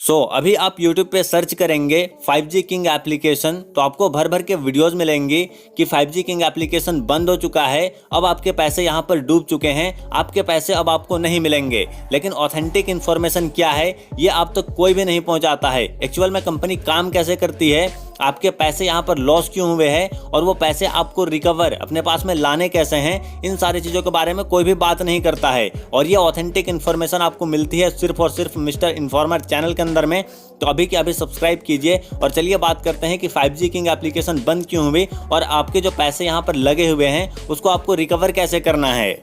अभी आप YouTube पे सर्च करेंगे 5G किंग एप्लीकेशन तो आपको भर भर के वीडियोस मिलेंगी कि 5G किंग एप्लीकेशन बंद हो चुका है, अब आपके पैसे यहाँ पर डूब चुके हैं, आपके पैसे अब आपको नहीं मिलेंगे। लेकिन ऑथेंटिक इन्फॉर्मेशन क्या है ये आप तक कोई भी नहीं पहुँचाता है। एक्चुअल में कंपनी काम कैसे करती है, आपके पैसे यहाँ पर लॉस क्यों हुए हैं और वो पैसे आपको रिकवर अपने पास में लाने कैसे हैं, इन सारी चीज़ों के बारे में कोई भी बात नहीं करता है। और ये ऑथेंटिक इन्फॉर्मेशन आपको मिलती है सिर्फ और सिर्फ मिस्टर इन्फॉर्मर चैनल के अंदर में। तो अभी के अभी सब्सक्राइब कीजिए और चलिए बात करते हैं कि 5G किंग एप्लीकेशन बंद क्यों हुई और आपके जो पैसे यहाँ पर लगे हुए हैं उसको आपको रिकवर कैसे करना है।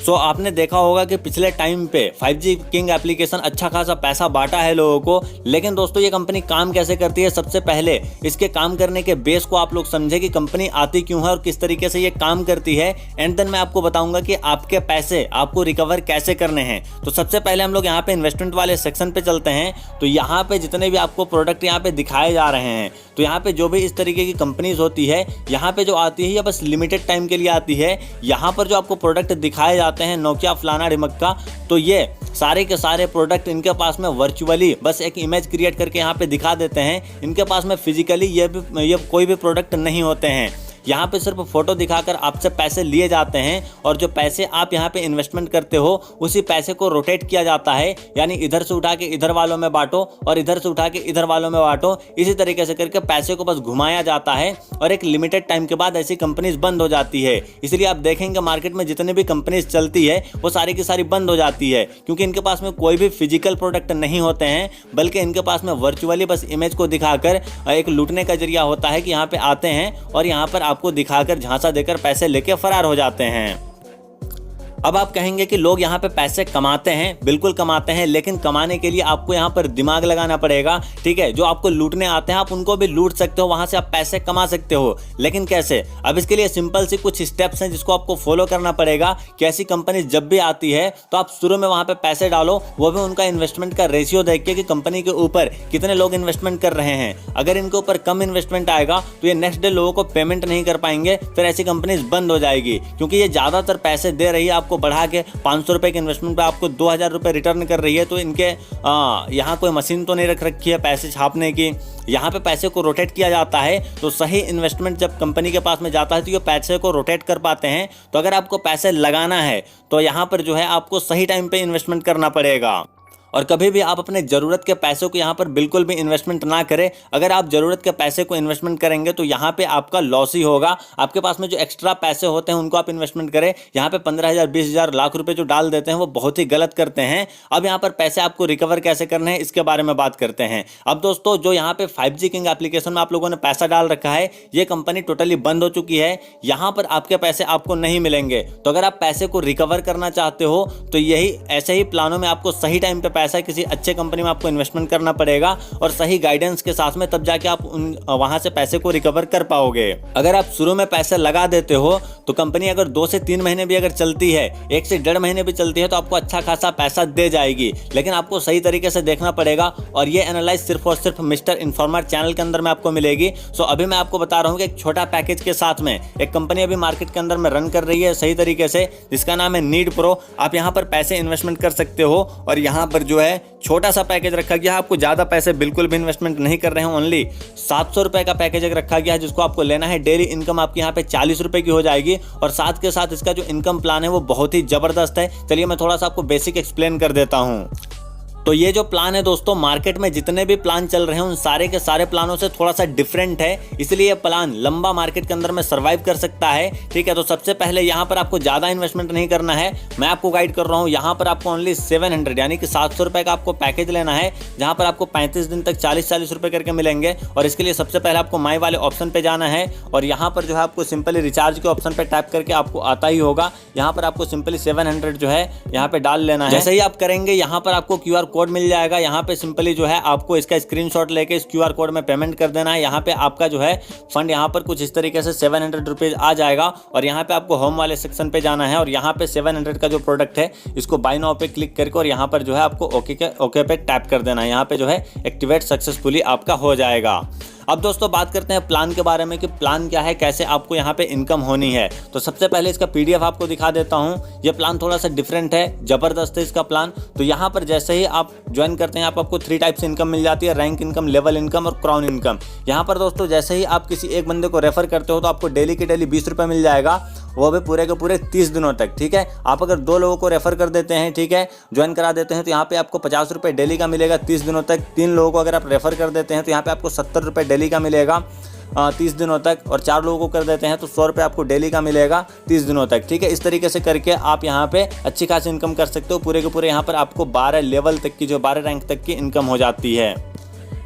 आपने देखा होगा कि पिछले टाइम पे 5G किंग एप्लीकेशन अच्छा खासा पैसा बांटा है लोगों को। लेकिन दोस्तों ये कंपनी काम कैसे करती है, सबसे पहले इसके काम करने के बेस को आप लोग समझे कि कंपनी आती क्यों है और किस तरीके से ये काम करती है। एंड देन मैं आपको बताऊंगा कि आपके पैसे आपको रिकवर कैसे करने हैं। तो सबसे पहले हम लोग यहाँ पे इन्वेस्टमेंट वाले सेक्शन पे चलते हैं। तो यहाँ पे जितने भी आपको प्रोडक्ट यहाँ पे दिखाए जा रहे हैं, तो यहाँ पे जो भी इस तरीके की कंपनीज होती है यहाँ पे जो आती है ये बस लिमिटेड टाइम के लिए आती है। यहाँ पर जो आपको प्रोडक्ट दिखाए जाते हैं नोकिया फलाना ढिमक्का, तो ये सारे के सारे प्रोडक्ट इनके पास में वर्चुअली बस एक इमेज क्रिएट करके यहाँ पे दिखा देते हैं। इनके पास में फिजिकली ये कोई भी प्रोडक्ट नहीं होते हैं। यहाँ पे सिर्फ फोटो दिखाकर आपसे पैसे लिए जाते हैं और जो पैसे आप यहाँ पे इन्वेस्टमेंट करते हो उसी पैसे को रोटेट किया जाता है, यानी इधर से उठा के इधर वालों में बांटो और इधर से उठा के इधर वालों में बांटो। इसी तरीके से करके पैसे को बस घुमाया जाता है और एक लिमिटेड टाइम के बाद ऐसी कंपनीज बंद हो जाती है। इसलिए आप देखेंगे मार्केट में जितने भी कंपनीज चलती है वो सारी की सारी बंद हो जाती है, क्योंकि इनके पास में कोई भी फिजिकल प्रोडक्ट नहीं होते हैं, बल्कि इनके पास में वर्चुअली बस इमेज को दिखाकर एक लूटने का जरिया होता है कि यहाँ पे आते हैं और यहाँ पर आपको दिखाकर झांसा देकर पैसे लेके फरार हो जाते हैं। अब आप कहेंगे कि लोग यहाँ पे पैसे कमाते हैं, बिल्कुल कमाते हैं, लेकिन कमाने के लिए आपको यहाँ पर दिमाग लगाना पड़ेगा। ठीक है, जो आपको लूटने आते हैं आप उनको भी लूट सकते हो, वहां से आप पैसे कमा सकते हो। लेकिन कैसे? अब इसके लिए सिंपल सी कुछ स्टेप्स हैं जिसको आपको फॉलो करना पड़ेगा कि ऐसी कंपनी जब भी आती है तो आप शुरू में वहां पे पैसे डालो, वो भी उनका इन्वेस्टमेंट का रेशियो देख के कि कंपनी के ऊपर कितने लोग इन्वेस्टमेंट कर रहे हैं। अगर इनके ऊपर कम इन्वेस्टमेंट आएगा तो ये नेक्स्ट डे लोगों को पेमेंट नहीं कर पाएंगे, फिर ऐसी कंपनीज बंद हो जाएगी, क्योंकि ये ज्यादातर पैसे दे रही है आपको बढ़ा के 500 रुपए के इन्वेस्टमेंट पे आपको 2000 रुपए रिटर्न कर रही है। तो इनके यहाँ कोई मशीन तो नहीं रख रखी है पैसे छापने की, यहाँ पे पैसे को रोटेट किया जाता है। तो सही इन्वेस्टमेंट जब कंपनी के पास में जाता है तो ये पैसे को रोटेट कर पाते हैं। तो अगर आपको पैसे लगाना है तो यहाँ पर जो है आपको सही टाइम पे इन्वेस्टमेंट करना पड़ेगा और कभी भी आप अपने ज़रूरत के पैसों को यहाँ पर बिल्कुल भी इन्वेस्टमेंट ना करें। अगर आप ज़रूरत के पैसे को इन्वेस्टमेंट करेंगे तो यहाँ पे आपका लॉस ही होगा। आपके पास में जो एक्स्ट्रा पैसे होते हैं उनको आप इन्वेस्टमेंट करें। यहाँ पे 15,000 20,000 लाख रुपए जो डाल देते हैं वो बहुत ही गलत करते हैं। अब यहाँ पर पैसे आपको रिकवर कैसे करने हैं इसके बारे में बात करते हैं। अब दोस्तों जो यहाँ पे 5G किंग एप्लीकेशन में आप लोगों ने पैसा डाल रखा है, ये कंपनी टोटली बंद हो चुकी है। यहाँ पर आपके पैसे आपको नहीं मिलेंगे। तो अगर आप पैसे को रिकवर करना चाहते हो तो यही ऐसे ही प्लानों में आपको सही टाइम पे पैसा किसी अच्छे कंपनी में आपको इन्वेस्टमेंट करना पड़ेगा और सही गाइडेंस के साथ में, तब जाके आप वहां से पैसे को रिकवर कर पाओगे। अगर आप शुरू में पैसे लगा देते हो तो कंपनी अगर 2 से 3 महीने भी अगर चलती है, 1 से 1.5 महीने भी चलती है, तो आपको अच्छा खासा पैसा दे जाएगी। लेकिन आपको सही तरीके से देखना पड़ेगा और ये एनालाइज सिर्फ और सिर्फ मिस्टर इन्फॉर्मर चैनल के अंदर में आपको मिलेगी। अभी मैं आपको बता रहा हूँ कि एक छोटा पैकेज के साथ में एक कंपनी अभी मार्केट के अंदर में रन कर रही है सही तरीके से, जिसका नाम है नीड प्रो। आप यहाँ पर पैसे इन्वेस्टमेंट कर सकते हो और यहाँ पर जो है छोटा सा पैकेज रखा गया है। आपको ज़्यादा पैसे बिल्कुल भी इन्वेस्टमेंट नहीं कर रहे हैं, ओनली 700 रुपए का पैकेज रखा गया है जिसको आपको लेना है। डेली इनकम आपकी यहाँ पे 40 रुपए की हो जाएगी और साथ के साथ इसका जो इनकम प्लान है वो बहुत ही ज़बरदस्त है। चलिए मैं थोड़ा सा आपको बेसिक एक्सप्लेन कर देता हूँ। तो ये जो प्लान है दोस्तों, मार्केट में जितने भी प्लान चल रहे हैं उन सारे के सारे प्लानों से थोड़ा सा डिफरेंट है, इसलिए ये प्लान लंबा मार्केट के अंदर में सर्वाइव कर सकता है। ठीक है, तो सबसे पहले यहाँ पर आपको ज़्यादा इन्वेस्टमेंट नहीं करना है। मैं आपको गाइड कर रहा हूँ, यहाँ पर आपको ओनली 700 यानी कि 700 रुपये का आपको पैकेज लेना है, जहाँ पर आपको 35 दिन तक 40-40 रुपये करके मिलेंगे। और इसके लिए सबसे पहले आपको माई वाले ऑप्शन पर जाना है और यहाँ पर जो है आपको सिंपली रिचार्ज के ऑप्शन पर टैप करके आपको आता ही होगा। यहाँ पर आपको सिंपली 700 जो है यहाँ पे डाल लेना है। जैसे ही आप करेंगे यहाँ पर आपको QR कोड मिल जाएगा। यहाँ पे सिंपली जो है आपको इसका स्क्रीनशॉट लेके इस QR कोड में पेमेंट कर देना है। यहाँ पे आपका जो है फंड यहाँ पर कुछ इस तरीके से 700 रुपीज आ जाएगा और यहाँ पे आपको होम वाले सेक्शन पे जाना है और यहाँ पे 700 का जो प्रोडक्ट है इसको बाय नाउ पे क्लिक करके और यहाँ पर जो है आपको ओके पे टैप कर देना है। यहाँ पे जो है एक्टिवेट सक्सेसफुली आपका हो जाएगा। अब दोस्तों बात करते हैं प्लान के बारे में कि प्लान क्या है, कैसे आपको यहाँ पे इनकम होनी है। तो सबसे पहले इसका PDF आपको दिखा देता हूँ। ये प्लान थोड़ा सा डिफरेंट है, जबरदस्त है इसका प्लान। तो यहाँ पर जैसे ही आप ज्वाइन करते हैं आपको 3 टाइप से इनकम मिल जाती है, रैंक इनकम, लेवल इनकम और क्राउन इनकम। यहाँ पर दोस्तों जैसे ही आप किसी एक बंदे को रेफर करते हो तो आपको डेली के डेली 20 रुपये मिल जाएगा, वो भी पूरे के पूरे 30 दिनों तक। ठीक है, आप अगर 2 लोगों को रेफर कर देते हैं, ठीक है, ज्वाइन करा देते हैं, तो यहाँ पे आपको 50 रुपये डेली का मिलेगा 30 दिनों तक। 3 लोगों को अगर आप रेफर कर देते हैं तो यहाँ पे आपको 70 रुपये डेली का मिलेगा 30 दिनों तक, और 4 लोगों को कर देते हैं तो 100 रुपये आपको डेली का मिलेगा 30 दिनों तक। ठीक है, इस तरीके से करके आप यहाँ पे अच्छी खासी इनकम कर सकते हो। पूरे के पूरे यहाँ पर आपको 12 लेवल तक की, जो 12 रैंक तक की इनकम हो जाती है।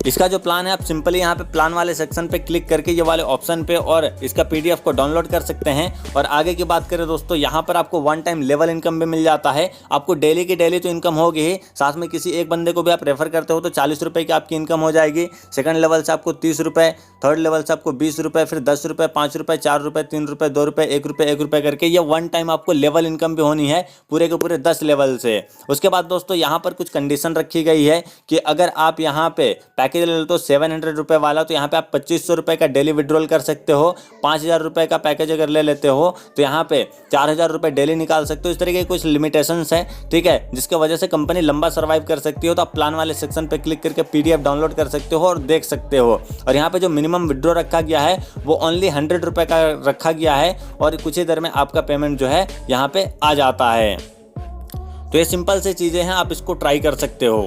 इसका जो प्लान है आप सिंपली यहाँ पे प्लान वाले सेक्शन पे क्लिक करके ये वाले ऑप्शन पे और इसका PDF को डाउनलोड कर सकते हैं। और आगे की बात करें दोस्तों, यहाँ पर आपको 1 टाइम लेवल इनकम भी मिल जाता है। आपको डेली की डेली तो इनकम होगी ही, साथ में किसी एक बंदे को भी आप रेफर करते हो तो 40 रुपये की आपकी इनकम हो जाएगी। सेकंड लेवल से आपको 30 रुपये, थर्ड लेवल से आपको 20 रुपये, फिर 10 रुपये, 5 रुपये, 4 रुपये, 3 रुपये, 2 रुपये, 1 रुपये, 1 रुपये करके ये 1 टाइम आपको लेवल इनकम भी होनी है पूरे के पूरे 10 लेवल से। उसके बाद दोस्तों यहाँ पर कुछ कंडीशन रखी गई है कि अगर आप यहाँ पे पैकेज ले लो तो 700 रुपये वाला, तो यहाँ पे आप 2500 रुपये का डेली विड्रॉल कर सकते हो। 5000 रुपये का पैकेज अगर ले लेते हो तो यहाँ पे 4000 रुपये डेली निकाल सकते हो। इस तरीके के कुछ लिमिटेशंस हैं, ठीक है, जिसके वजह से कंपनी लंबा सर्वाइव कर सकती हो। तो आप प्लान वाले सेक्शन पे क्लिक करके PDF डाउनलोड कर सकते हो और देख सकते हो। और यहाँ पे जो मिनिमम विड्रॉ रखा गया है वो ओनली 100 रुपये का रखा गया है, और कुछ ही देर में आपका पेमेंट जो है यहाँ पे आ जाता है। तो ये सिंपल सी चीज़ें हैं, आप इसको ट्राई कर सकते हो।